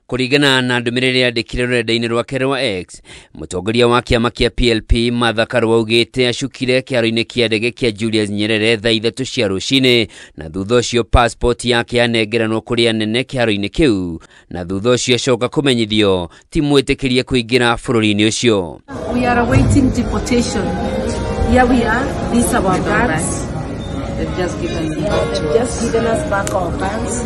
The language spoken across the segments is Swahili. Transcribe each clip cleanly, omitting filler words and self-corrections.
Kuringana na ndumiriri yandikire rurenda-ini rwake rwa X, mutongoria wa kiama kia PLP Martha Karua augite acukire kiaro-ini kia ndege kia Julius Nyerere thaa 3 cia rucini, na thutha ucio passport yake yanengeranwo kuri anene kiaro-ini kiu, na thutha ucio acoka kumenyithio ti mwitikirie kuingira bururi-ini ucio. We are awaiting deportation. Here we are. These are our bags. They've just given us back our bags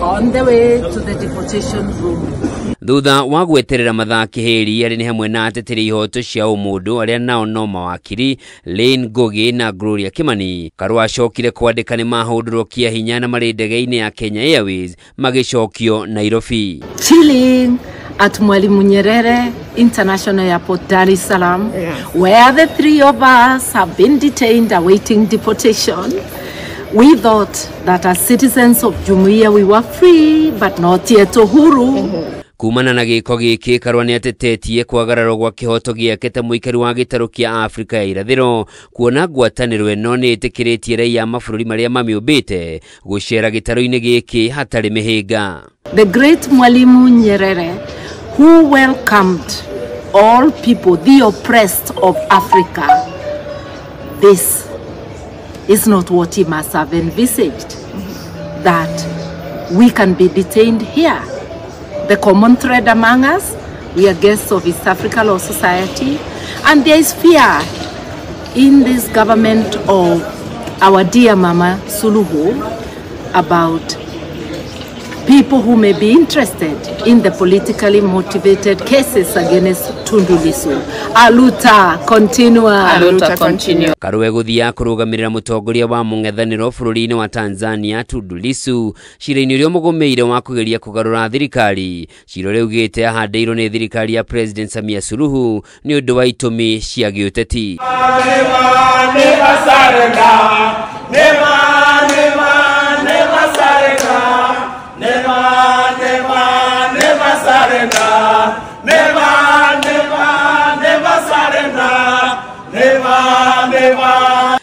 on the way to the deportation room. Thutha wa gweterera mathaa kihiri ari ni hamwe na ateteri ihoto cia umundu aria nao no mawakiri Lane Ngugi na Gloria Kimani. Karua acokire kwandika ni mahundurwo kia hinya na mari ndege-ini ya Kenya Airways magicokio Nairobi. Chilling at Mwalimu Nyerere International Airport, Dar es Salaam, where the three of us have been detained awaiting deportation. We thought that as citizens of Jumuiya we were free, but not yet uhuru. Kumana na giko giki, Karua ni atetetie kwagararwo gwa kihoto giake ta muikari wa gitaru kia Afrika ya irathiro, kuona ngwataniro eno ni itikiritie raia mabũrũri maria mamiumbite gucera gitaru-ini giki hatari mihinga. The great Mwalimu Nyerere, who welcomed all people, the oppressed of Africa, this is not what he must have envisaged, that we can be detained here. The common thread among us, we are guests of East Africa Law Society, and there is fear in this government of our dear Mama Suluhu about people who may be interested in the politically motivated cases against Tundu Lissu. Aluta continua. Aluta continue. Karua guthia kurugamirira mutongoria wa mung'ethaniro bururi-ini wa Tanzania Tundu Lissu cira-ini uria mugumeire wa kugeria kugarura thirikari. Cira uria ugite ahandeirwo ni thirikari ya President Samia Suluhu ni undu wa itumi cia giuteti.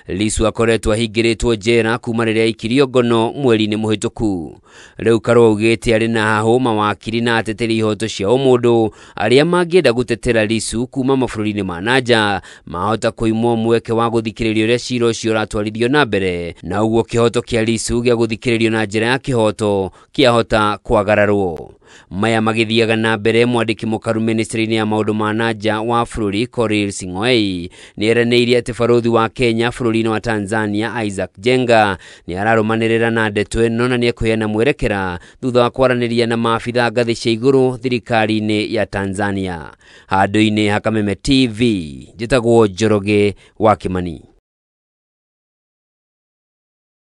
Lissu akoretwo ahingiritwo njera kuma riria aikirio ngono mweri-ini muhituku. Riu Karua ugite ari na hahu mawakiri na ateteri ihoto cia umundu aria mangienda gutetera Lissu kuma mabũrũri-ini ma nanja mahota kuimwo mweke wa guthikiririo uria cira ucio uratwarithio na mbere, na uguo kihoto kia Lissu gia guthikiririo na njira ya kihoto kiahota kwagararwo. Maya magithiaga na mbere, mwandiki mukaru ministry-ini ya maundu ma nanja wa bũrũri Korir Sing'oei ni eranĩire ati barothi wa Kenya bũrũri-ini wa Tanzania Isaac Jenga ni ararumanirira na ndeto eno na ni ekuheana mwerekera thutha wa kwaraniria na maabitha ngathi cia iguru thirikari-ini ya Tanzania. Handu-ini ha Kameme TV, njitagwo Njoroge wa Kimani.